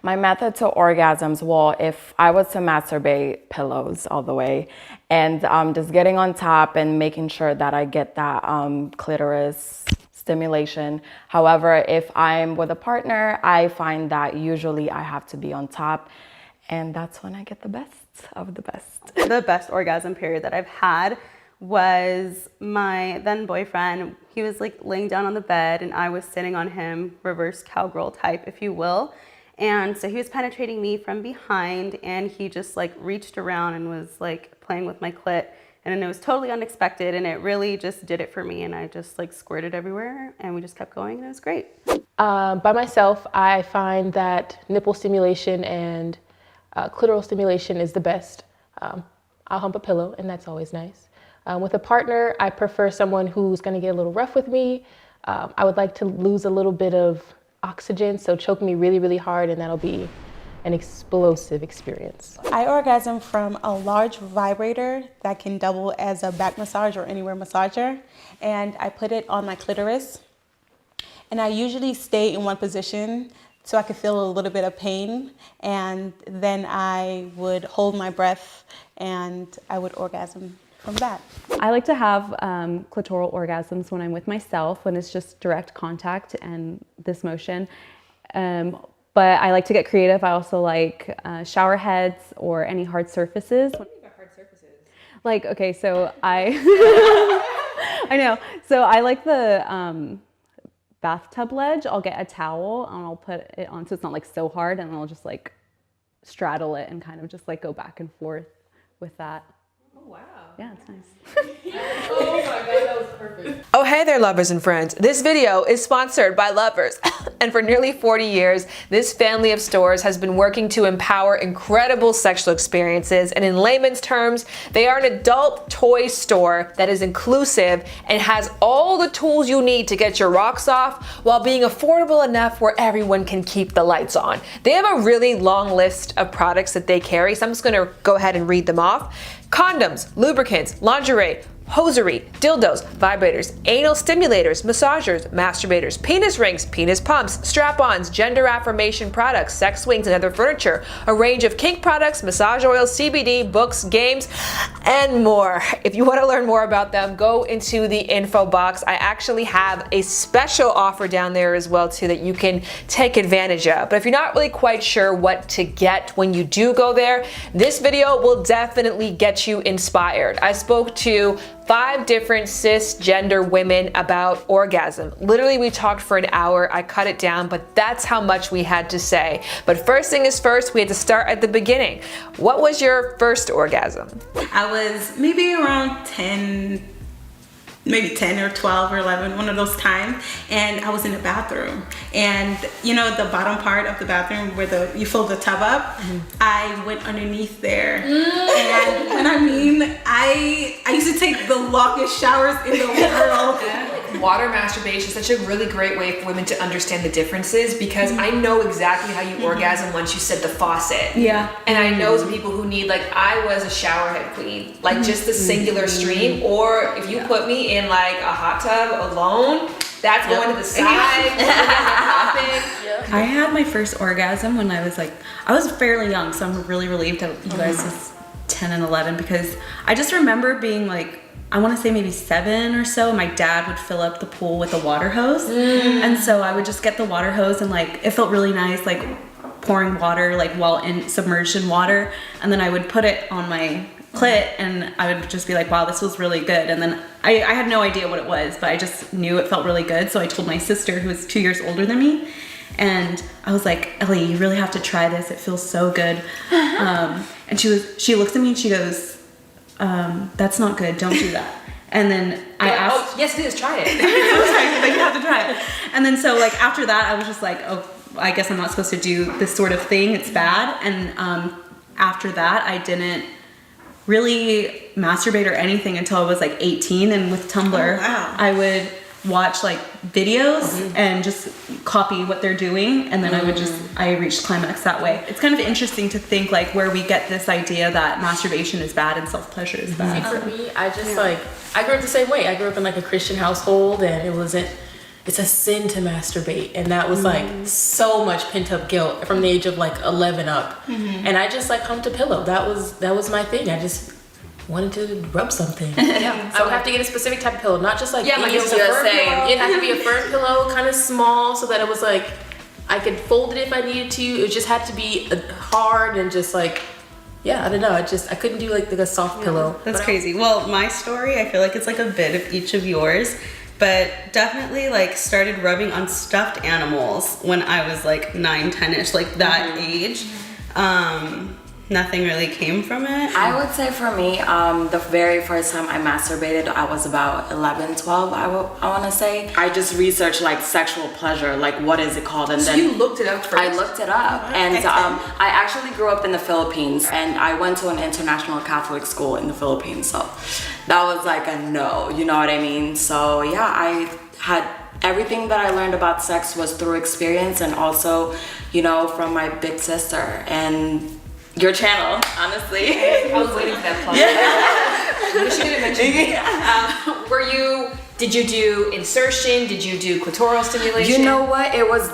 My method to orgasms, well, if I was to masturbate, pillows all the way, and just getting on top and making sure that I get that clitoris stimulation. However, if I'm with a partner, I find that usually I have to be on top, and that's when I get the best of the best. The best orgasm period that I've had was my then boyfriend. He was like laying down on the bed and I was sitting on him, reverse cowgirl type, if you will. And so he was penetrating me from behind and he just like reached around and was like playing with my clit. And it was totally unexpected and it really just did it for me. And I just like squirted everywhere and we just kept going and it was great. By myself, I find that nipple stimulation and clitoral stimulation is the best. I'll hump a pillow and that's always nice. With a partner, I prefer someone who's gonna get a little rough with me. I would like to lose a little bit of oxygen, so choke me really, really hard, and that'll be an explosive experience. I orgasm from a large vibrator that can double as a back massage or anywhere massager, and I put it on my clitoris. And I usually stay in one position so I could feel a little bit of pain, and then I would hold my breath and I would orgasm from that. I like to have clitoral orgasms when I'm with myself, when it's just direct contact and this motion. But I like to get creative. I also like shower heads or any hard surfaces. What do you mean by hard surfaces? Like, okay, so I know. So I like the bathtub ledge. I'll get a towel and I'll put it on so it's not like so hard, and I'll just like straddle it and kind of just like go back and forth with that. Oh, wow. Yeah, it's nice. Oh my God, that was perfect. Oh, hey there, lovers and friends. This video is sponsored by Lovers. And for nearly 40 years, this family of stores has been working to empower incredible sexual experiences. And in layman's terms, they are an adult toy store that is inclusive and has all the tools you need to get your rocks off while being affordable enough where everyone can keep the lights on. They have a really long list of products that they carry, so I'm just gonna go ahead and read them off. Condoms, lubricants, lingerie, hosiery, dildos, vibrators, anal stimulators, massagers, masturbators, penis rings, penis pumps, strap-ons, gender affirmation products, sex swings and other furniture, a range of kink products, massage oils, CBD, books, games, and more. If you want to learn more about them, go into the info box. I actually have a special offer down there as well too that you can take advantage of. But if you're not really quite sure what to get when you do go there, this video will definitely get you inspired. I spoke to 5 different cisgender women about orgasm. Literally, we talked for an hour. I cut it down, but that's how much we had to say. But first thing is first, we had to start at the beginning. What was your first orgasm? I was maybe around 10, maybe 10 or 12 or 11, one of those times, and I was in the bathroom. And you know the bottom part of the bathroom where you fill the tub up? I went underneath there. And when I mean, I used to take the longest showers in the world. Water masturbation is such a really great way for women to understand the differences, because I know exactly how you orgasm once you set the faucet. Yeah. And I know some people who need, like, I was a showerhead queen, like just the singular stream, or if you put me in like a hot tub alone, that's going to the side. I had my first orgasm when I was fairly young, so I'm really relieved that you guys was 10 and 11, because I just remember being like, I want to say maybe 7 or so. My dad would fill up the pool with a water hose. And so I would just get the water hose and like, it felt really nice, like pouring water, like while submerged in water. And then I would put it on my clit and I would just be like, wow, this was really good. And then I had no idea what it was, but I just knew it felt really good. So I told my sister, who was 2 years older than me, and I was like, Ellie, you really have to try this. It feels so good. And she looks at me and she goes, that's not good, don't do that. And then I asked, oh, yes it is, try it. I was like, you have to try it. And then so like after that, I was just like, oh, I guess I'm not supposed to do this sort of thing, it's bad. And after that, I didn't really masturbate or anything until I was like 18. And with Tumblr, I would watch like videos and just copy what they're doing, and then I reached climax that way. It's kind of interesting to think like where we get this idea that masturbation is bad and self-pleasure is bad. For me, I just I grew up the same way. I grew up in like a Christian household, and it wasn't it's a sin to masturbate, and that was like so much pent up guilt from the age of like 11 up, and I just like humped a pillow. That was my thing. I just wanted to rub something. Yeah, I would have to get a specific type of pillow, not just like Yeah, like it was a you were firm saying. pillow. It had to be a firm pillow, kind of small, so that it was like I could fold it if I needed to. It just had to be hard and just like, yeah, I don't know. I couldn't do like a soft pillow. That's crazy. Well, my story, I feel like it's like a bit of each of yours, but definitely like started rubbing on stuffed animals when I was like 9-10ish, like that age. Nothing really came from it. I would say for me, the very first time I masturbated, I was about 11, 12, I want to say. I just researched like sexual pleasure, like what is it called? And So then you looked it up first? I looked it up, and I actually grew up in the Philippines, and I went to an international Catholic school in the Philippines, so that was like a no, you know what I mean? So yeah, I had everything that I learned about sex was through experience, and also, you know, from my big sister and your channel, honestly. I was waiting for that plug. She didn't mention did you do insertion? Did you do clitoral stimulation? You know what? It was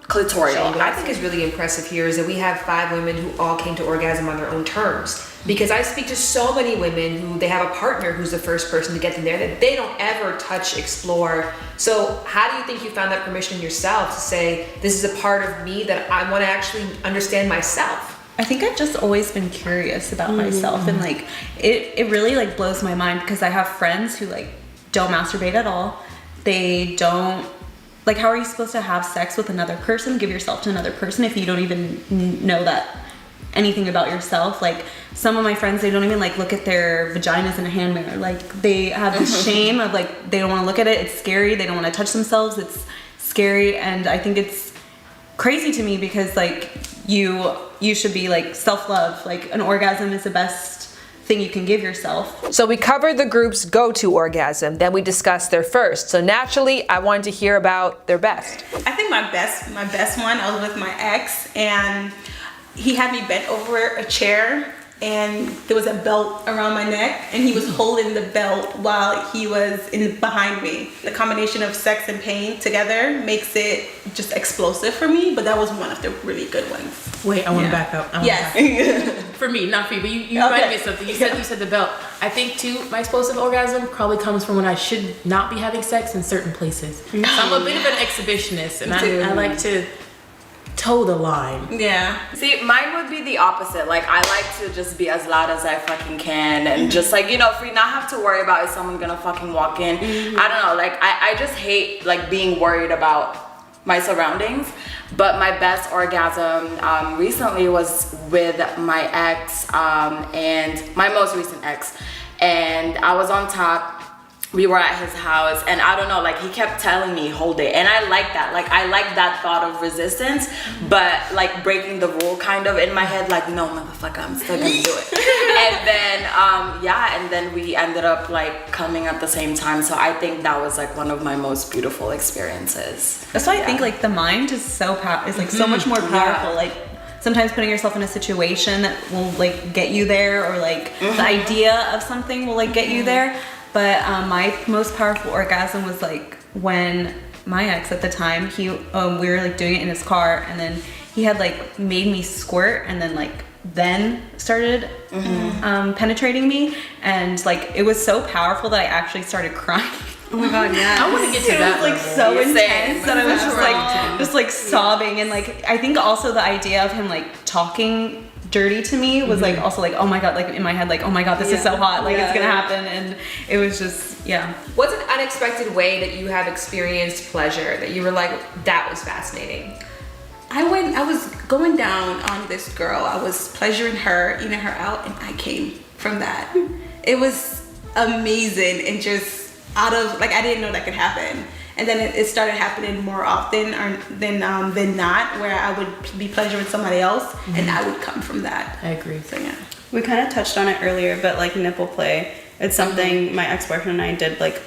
clitoral. What I think is really impressive here is that we have 5 women who all came to orgasm on their own terms. Because I speak to so many women who they have a partner who's the first person to get them there, that they don't ever touch, explore. So how do you think you found that permission yourself to say, this is a part of me that I want to actually understand myself? I think I've just always been curious about myself, and like it really like blows my mind because I have friends who like don't masturbate at all. They don't, like, how are you supposed to have sex with another person, give yourself to another person if you don't even know that anything about yourself? Like some of my friends, they don't even like look at their vaginas in a hand mirror. Like they have this shame of like they don't want to look at it. It's scary. They don't want to touch themselves. It's scary, and I think it's crazy to me because like you should be like self-love. Like an orgasm is the best thing you can give yourself. So we covered the group's go-to orgasm, then we discussed their first. So naturally, I wanted to hear about their best. I think my best one, I was with my ex, and he had me bent over a chair, and there was a belt around my neck, and he was holding the belt while he was behind me. The combination of sex and pain together makes it just explosive for me, but that was one of the really good ones. Wait, I want to back up. For me, not for you, but you reminded me of something. You said the belt. I think too, my explosive orgasm probably comes from when I should not be having sex in certain places. So I'm a bit of an exhibitionist, and I like to toe the line. Yeah. See, mine would be the opposite. Like, I like to just be as loud as I fucking can, and just like, you know, for not have to worry about is someone gonna fucking walk in. I don't know, like I just hate like being worried about my surroundings. But my best orgasm recently was with my ex, and my most recent ex, and I was on top. We were at his house, and I don't know, like he kept telling me hold it, and I like that. Like I like that thought of resistance, but like breaking the rule kind of in my head, like no motherfucker, I'm still gonna do it. And then and then we ended up like coming at the same time. So I think that was like one of my most beautiful experiences. That's why I think like the mind is so so much more powerful. Like sometimes putting yourself in a situation that will like get you there, or like the idea of something will like get you there. But my most powerful orgasm was like when my ex at the time, we were like doing it in his car, and then he had like made me squirt, and then started penetrating me, and like it was so powerful that I actually started crying. Oh my god, yeah. I want to get to that. It was like so intense that I was just like sobbing, and like I think also the idea of him like talking dirty to me was like also like, oh my god, like in my head, like oh my god, this is so hot, like it's gonna happen, and it was just What's an unexpected way that you have experienced pleasure that you were like, that was fascinating? I was going down on this girl. I was pleasuring her, eating her out, and I came from that. It was amazing, and just out of like I didn't know that could happen. And then it started happening more often than not, where I would be pleasuring somebody else, and I would come from that. I agree. So yeah. We kind of touched on it earlier, but like nipple play, it's something my ex-boyfriend and I did like,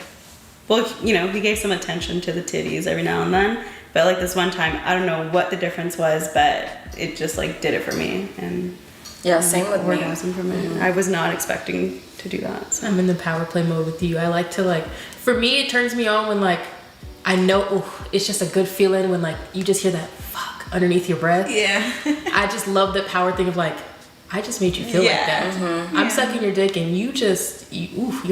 well, you know, he gave some attention to the titties every now and then, but like this one time, I don't know what the difference was, but it just like did it for me, and Yeah, same with me. orgasm for me. I was not expecting to do that. So. I'm in the power play mode with you. I like to like, for me, it turns me on when like I know it's just a good feeling when like you just hear that fuck underneath your breath. Yeah. I just love the power thing of like, I just made you feel like that. I'm sucking your dick and your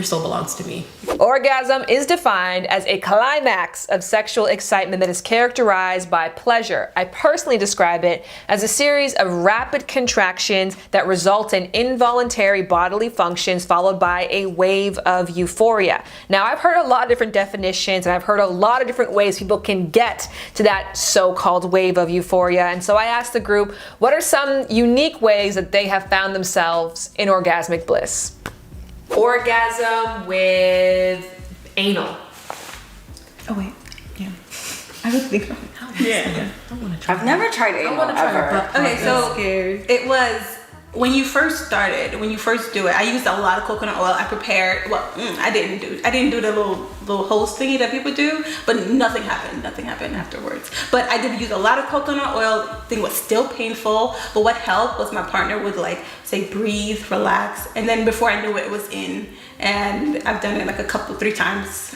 soul belongs to me. Orgasm is defined as a climax of sexual excitement that is characterized by pleasure. I personally describe it as a series of rapid contractions that result in involuntary bodily functions followed by a wave of euphoria. Now, I've heard a lot of different definitions and I've heard a lot of different ways people can get to that so-called wave of euphoria. And so I asked the group, what are some unique ways that they have found themselves in orgasmic bliss? Orgasm with anal. Oh wait, yeah. I was thinking. Yeah. I've never tried anal ever. Okay, so it was when you first started, when you first do it. I used a lot of coconut oil. I prepared. Well, I didn't do the little hose thingy that people do, but nothing happened. Nothing happened afterwards. But I did use a lot of coconut oil. Thing was still painful, but what helped was my partner would like say breathe, relax, and then before I knew it, it was in. And I've done it like 3 times.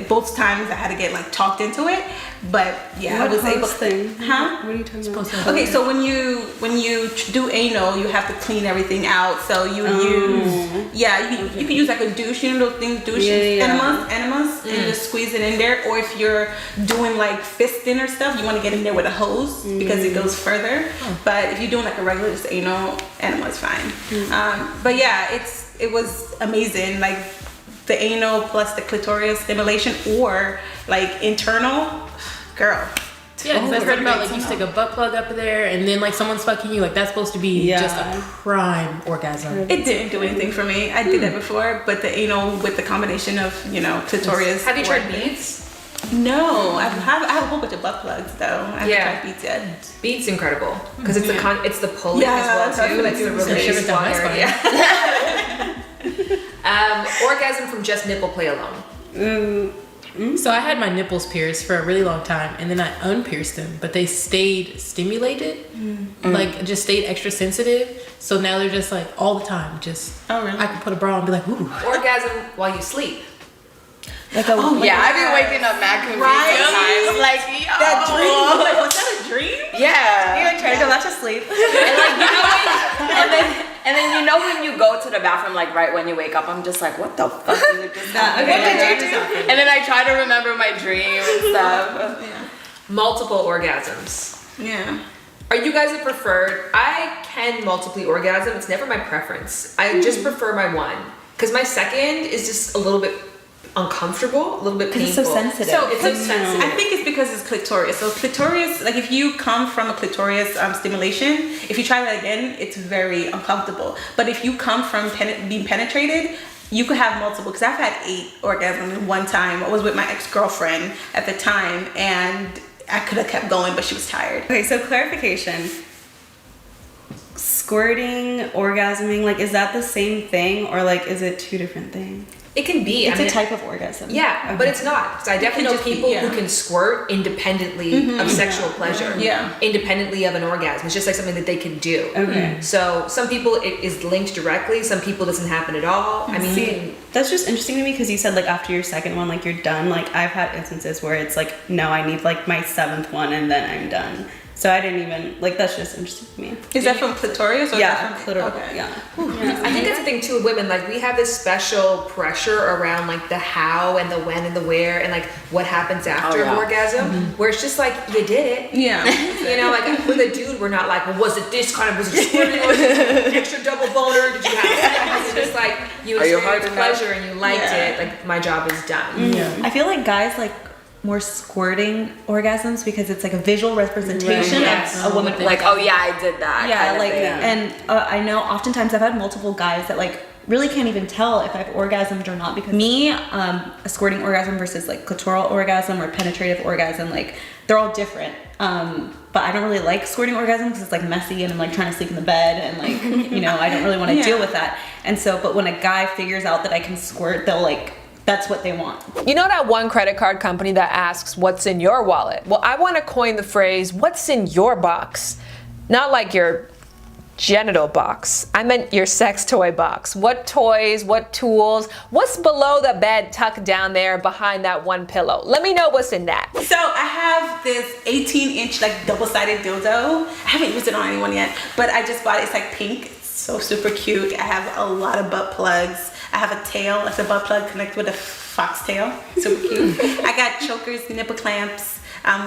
Both times I had to get like talked into it, but yeah, I was able to. Huh? What are you talking about? Okay, so when you do anal, you have to clean everything out. So you use you can use like a douche, you know those things, douche enemas, and just squeeze it in there. Or if you're doing like fisting or stuff, you want to get in there with a hose because it goes further. But if you're doing like a regular just anal, enema is fine. But yeah, it was amazing, like the anal plus the clitoris stimulation or like internal, girl. Yeah, because I've heard about like you stick a butt plug up there and then like someone's fucking you, like that's supposed to be just a prime orgasm. It didn't do anything for me. I did that before, but the anal with the combination of, clitoris. Have you tried beads? No, I have a whole bunch of butt plugs though. I haven't tried beads yet. Beads incredible because it's it's the pulling as well too. It's the really long area. Orgasm from just nipple play alone. So I had my nipples pierced for a really long time and then I unpierced them, but they stayed stimulated, like just stayed extra sensitive. So now they're just like all the time, just, oh really? I can put a bra on and be like, ooh. Orgasm while you sleep. Like I've been waking up mad confused sometimes. Like, that dream. Like, was that a dream? Yeah. You like try to go back to sleep. And like, and then when you go to the bathroom, like right when you wake up, I'm just like, what the fuck did just happen? What did you do? And then I try to remember my dream and stuff. Multiple orgasms. Yeah. Are you guys a preferred? I can multiply orgasm. It's never my preference. I just prefer my one because my second is just a little bit uncomfortable, a little bit painful. It's so sensitive. So it's so sensitive. I think it's because it's clitoris. So clitoris, like if you come from a clitoris stimulation, if you try that again, it's very uncomfortable. But if you come from being penetrated, you could have multiple. Because I've had 8 orgasms in one time. I was with my ex-girlfriend at the time, and I could have kept going, but she was tired. Okay, so clarification. Squirting, orgasming, like is that the same thing or like is it 2 different things? It can be. It's a type of orgasm. Yeah, Okay. but it's not. Because I definitely know people who can squirt independently of sexual pleasure. Yeah. Independently of an orgasm. It's just like something that they can do. Okay. So some people it is linked directly. Some people it doesn't happen at all. I mean, you can. That's just interesting to me because you said like after your second one, like you're done. Like I've had instances where it's like, no, I need like my 7th one and then I'm done. So I didn't even, like that's just interesting to me. Is that from clitoris or Yeah, from clitoris. Okay. Yeah. I think that's the thing too with women. Like we have this special pressure around like the how and the when and the where and like what happens after an orgasm. Where it's just like you did it. Yeah. You know, like with a dude, we're not like, well, was it this kind of, was it squirting or was it an extra double boner? Did you have sex? It's just like you experienced pleasure and you liked it. Like my job is done. I feel like guys like more squirting orgasms because it's like a visual representation of a woman. Like, oh yeah, I did that. Yeah, like, and I know oftentimes I've had multiple guys that like really can't even tell if I've orgasmed or not because me, a squirting orgasm versus like clitoral orgasm or penetrative orgasm, like they're all different. But I don't really like squirting orgasm because it's like messy and I'm like trying to sleep in the bed and like, I don't really want to deal with that. And so, but when a guy figures out that I can squirt, they'll like, that's what they want. You know that one credit card company that asks, what's in your wallet? Well, I want to coin the phrase, what's in your box? Not like your Genital box. I meant your sex toy box. What toys, what tools, what's below the bed tucked down there behind that one pillow? Let me know what's in that. So I have this 18-inch like double-sided dildo. I haven't used it on anyone yet, but I just bought it. It's like pink. It's so super cute. I have a lot of butt plugs. I have a tail. It's a butt plug connected with a foxtail. Super cute. I got chokers, nipple clamps,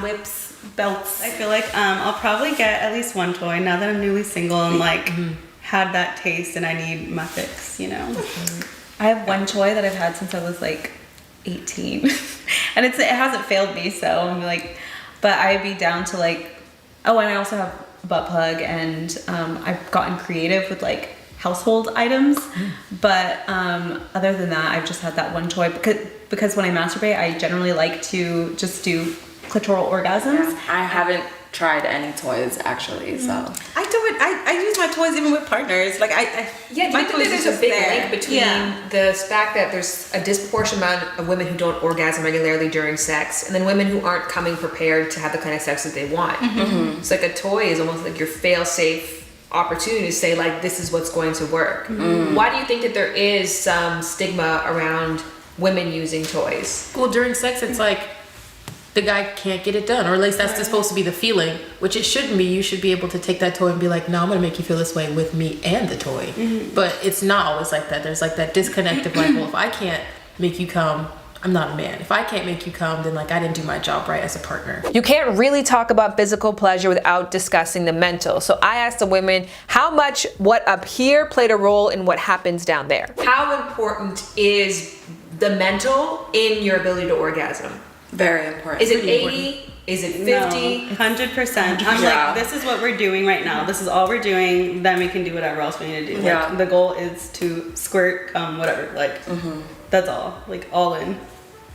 whips, belts. I feel like I'll probably get at least one toy now that I'm newly single and like had that taste and I need my fix, you know. I have one toy that I've had since I was like 18 and it hasn't failed me, so I'm like, but I'd be down to like, oh, and I also have a butt plug, and I've gotten creative with like household items, but other than that, I've just had that one toy because when I masturbate, I generally like to just do clitoral orgasms. I haven't tried any toys actually, so. I do it. I use my toys even with partners. Like I Yeah, do my you think toys that there's is a just big there. link between the fact that there's a disproportionate amount of women who don't orgasm regularly during sex, and then women who aren't coming prepared to have the kind of sex that they want? It's like a toy is almost like your fail-safe opportunity to say like, this is what's going to work. Why do you think that there is some stigma around women using toys? Well, during sex, it's like the guy can't get it done, or at least that's supposed to be the feeling, which it shouldn't be. You should be able to take that toy and be like, no, I'm gonna make you feel this way with me and the toy. But it's not always like that. There's like that disconnect of like, well, if I can't make you come, I'm not a man. If I can't make you come, then like I didn't do my job right as a partner. You can't really talk about physical pleasure without discussing the mental. So I asked the women how much what up here played a role in what happens down there. How important is the mental in your ability to orgasm? Very important. Is it 80? Is it 50? No, 100%. I'm Yeah. like, this is what we're doing right now. This is all we're doing. Then we can do whatever else we need to do. Yeah. Like, the goal is to squirt, whatever. Like, that's all. Like, all in.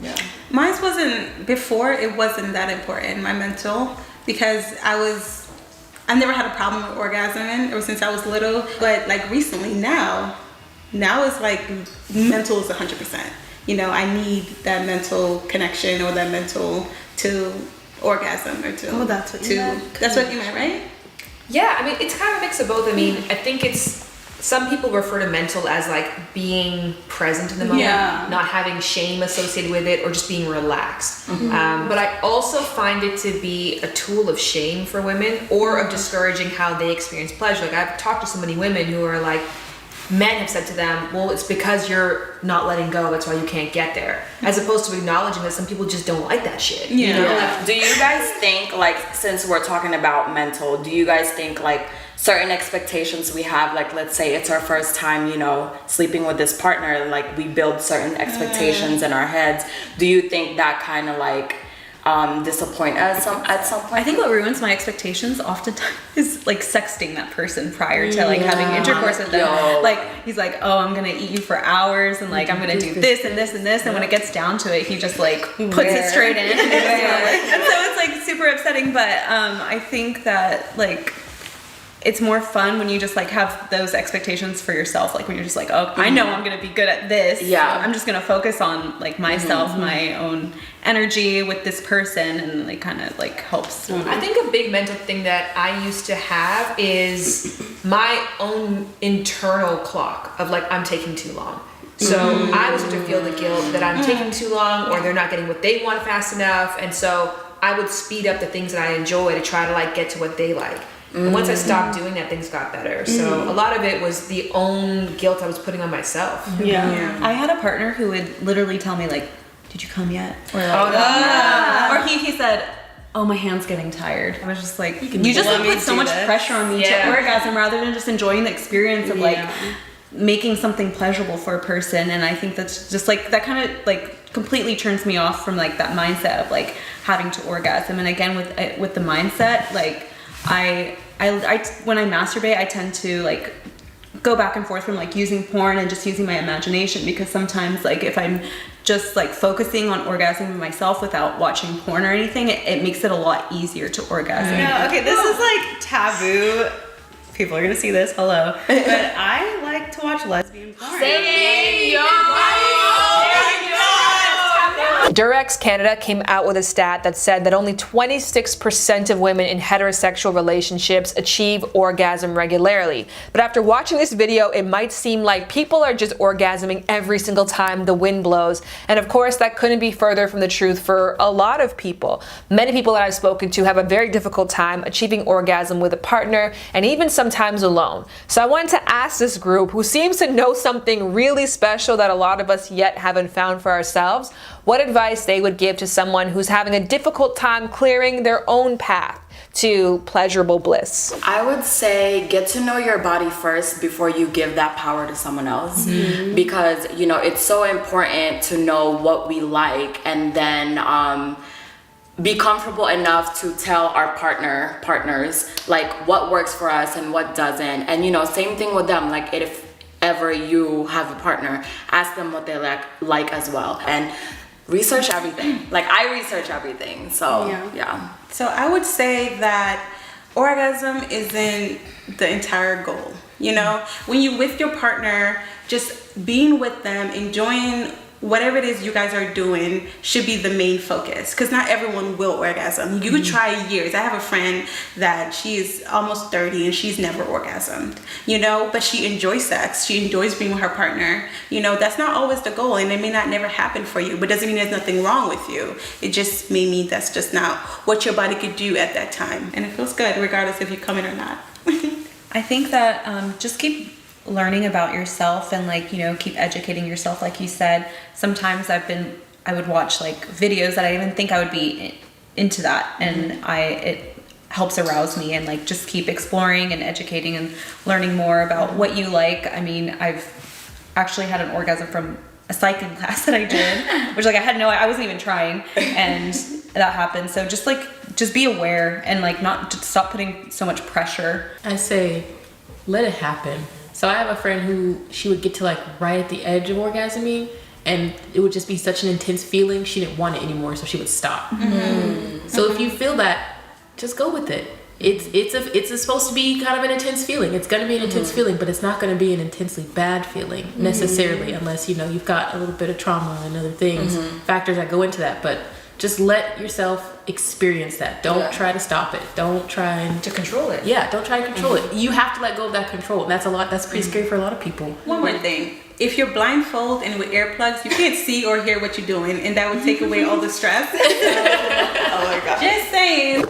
Yeah. Mine wasn't before. It wasn't that important. My mental, because I never had a problem with orgasming ever since I was little. But like recently, now it's like mental is 100%. You know, I need that mental connection or that mental to orgasm or to. Oh, that's what you meant. That's what you meant, right? Yeah, I mean, it's kind of a mix of both. I mean, I think some people refer to mental as like being present in the moment, Yeah. not having shame associated with it, or just being relaxed. But I also find it to be a tool of shame for women, or of discouraging how they experience pleasure. Like, I've talked to so many women who are like, men have said to them, well, it's because you're not letting go, that's why you can't get there. As opposed to acknowledging that some people just don't like that shit. You know? Yeah. Do you guys think, like, since we're talking about mental, do you guys think like certain expectations we have, like let's say it's our first time, you know, sleeping with this partner, like we build certain expectations in our heads. Do you think that kind of like disappoint us at some point? I think what ruins my expectations oftentimes is like sexting that person prior to like having intercourse with them. Yo. Like he's like, oh, I'm gonna eat you for hours, and like I'm gonna do this and this and this, and when it gets down to it, he just like puts it straight in. And so it's like super upsetting. But I think that like it's more fun when you just like have those expectations for yourself. Like when you're just like, oh, I know I'm gonna be good at this. Yeah. I'm just gonna focus on like myself, my own energy with this person, and like kind of like helps. I think a big mental thing that I used to have is my own internal clock of like, I'm taking too long. So I was to feel the guilt that I'm taking too long, or they're not getting what they want fast enough. And so I would speed up the things that I enjoy to try to like get to what they like. And once I stopped doing that, things got better. So a lot of it was the own guilt I was putting on myself. Yeah. I had a partner who would literally tell me like, did you come yet? Or like, or he said, oh, my hand's getting tired. I was just like, you just like put so much pressure on me to orgasm rather than just enjoying the experience of like making something pleasurable for a person. And I think that's just like, that kind of like completely turns me off from like that mindset of like having to orgasm. And again, with the mindset, like I when I masturbate, I tend to like go back and forth from like using porn and just using my imagination, because sometimes like if I'm just like focusing on orgasming myself without watching porn or anything, it makes it a lot easier to orgasm. No, okay, this is like taboo. People are gonna see this, hello. But I like to watch lesbian porn. Same, yo! Durex Canada came out with a stat that said that only 26% of women in heterosexual relationships achieve orgasm regularly. But after watching this video, it might seem like people are just orgasming every single time the wind blows. And of course, that couldn't be further from the truth for a lot of people. Many people that I've spoken to have a very difficult time achieving orgasm with a partner and even sometimes alone. So I wanted to ask this group, who seems to know something really special that a lot of us yet haven't found for ourselves, what advice they would give to someone who's having a difficult time clearing their own path to pleasurable bliss. I would say get to know your body first before you give that power to someone else. Because, you know, it's so important to know what we like and then be comfortable enough to tell our partners like what works for us and what doesn't. And, you know, same thing with them. Like if ever you have a partner, ask them what they like as well. And research everything. Like I research everything. So yeah. So I would say that orgasm isn't the entire goal. You know, when you're with your partner, just being with them, enjoying whatever it is you guys are doing should be the main focus, because not everyone will orgasm. You could try years. I have a friend that she's almost 30 and she's never orgasmed, you know, but she enjoys sex. She enjoys being with her partner. You know, that's not always the goal, and it may not never happen for you, but doesn't mean there's nothing wrong with you. It just may mean that's just not what your body could do at that time, and it feels good regardless if you come in or not. I think that just keep learning about yourself and, like, you know, keep educating yourself. Like you said, sometimes I would watch like videos that I didn't even think I would be into that, and it helps arouse me, and like just keep exploring and educating and learning more about what you like. I mean, I've actually had an orgasm from a cycling class that I did, which like I wasn't even trying, and that happened. So just be aware and like not just stop putting so much pressure. I say, let it happen. So I have a friend who she would get to like right at the edge of orgasming, and it would just be such an intense feeling. She didn't want it anymore, so she would stop. So if you feel that, just go with it. It's supposed to be kind of an intense feeling. It's going to be an intense feeling, but it's not going to be an intensely bad feeling necessarily, unless, you know, you've got a little bit of trauma and other things, factors that go into that. But just let yourself experience that. Don't try to stop it. Don't try to control it. Yeah, don't try to control it. You have to let go of that control. And that's pretty scary for a lot of people. One more thing. If you're blindfolded and with earplugs, you can't see or hear what you're doing, and that would take away all the stress. Oh my God. Just saying.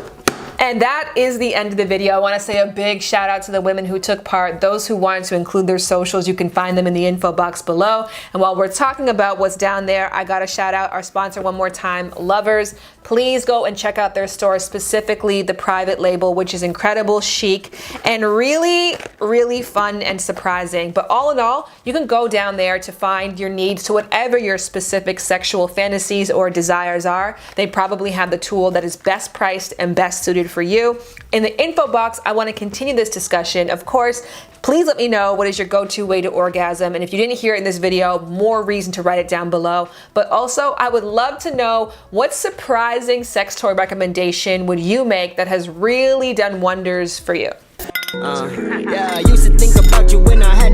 And that is the end of the video. I want to say a big shout out to the women who took part. Those who wanted to include their socials, you can find them in the info box below. And while we're talking about what's down there, I got to shout out our sponsor one more time, Lovers. Please go and check out their store, specifically the private label, which is incredible, chic, and really, really fun and surprising. But all in all, you can go down there to find your needs to whatever your specific sexual fantasies or desires are. They probably have the tool that is best priced and best suited for you. In the info box, I want to continue this discussion. Of course, please let me know what is your go-to way to orgasm. And if you didn't hear it in this video, more reason to write it down below. But also, I would love to know what surprising sex toy recommendation would you make that has really done wonders for you. Yeah, I used to think about you when I had